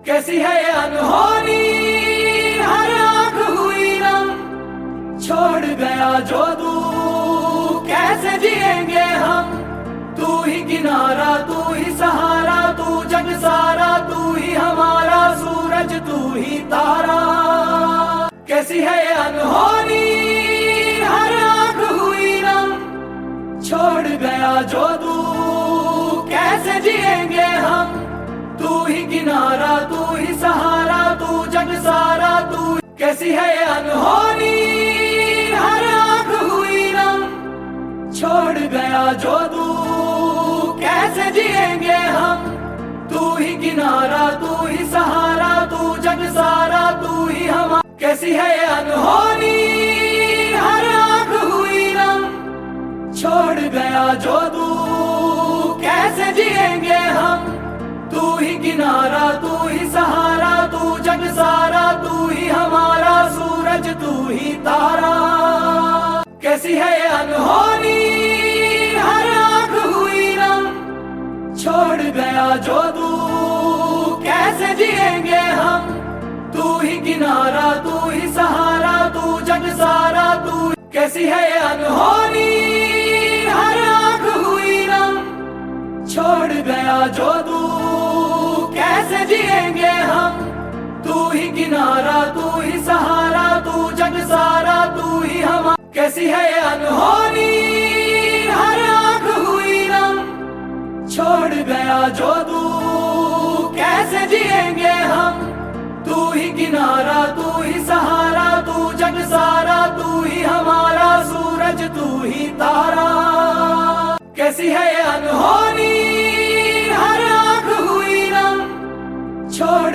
कैसी है ये अनहोनी, हर आंख हुई नम, छोड़ गया जो तू कैसे जिएंगे हम। तू ही किनारा, तू ही सहारा, तू जग सारा, तू ही हमारा सूरज, तू ही तारा। कैसी है ये अनहोनी, हर आंख हुई नम, छोड़ गया जो तू कैसे जिएंगे हम। तू ही किनारा, तू ही सहारा, तू जग सारा, तू। कैसी है ये अनहोनी, हर आंख हुई नम, छोड़ गया जो तू कैसे जिएंगे हम। तू ही किनारा, तू ही सहारा, तू जग सारा, तू ही हमारा। कैसी है ये अनहोनी, हर आंख हुई नम, छोड़ गया जो तू कैसे जिएंगे हम। तू ही किनारा, तू ही सहारा, तू जग सारा, तू ही हमारा सूरज, तू ही तारा। कैसी है ये अनहोनी, हर आंख हुई नम, छोड़ गया जो तू कैसे जिएंगे हम। तू ही किनारा, तू ही सहारा, तू जग सारा, तू। कैसी है ये अनहोनी, हर आंख हुई नम, छोड़ गया जो तू कैसे जिएंगे हम। तू ही किनारा, तू ही सहारा, तू जग सारा, तू ही हमारा। कैसी है ये अनहोनी, हर आंख हुई नम, छोड़ गया जो तू कैसे जिएंगे हम। तू ही किनारा, तू ही सहारा, तू जग सारा, तू ही हमारा सूरज, तू ही तारा। कैसी है ये अनहोनी, हर आंख हुई नम, छोड़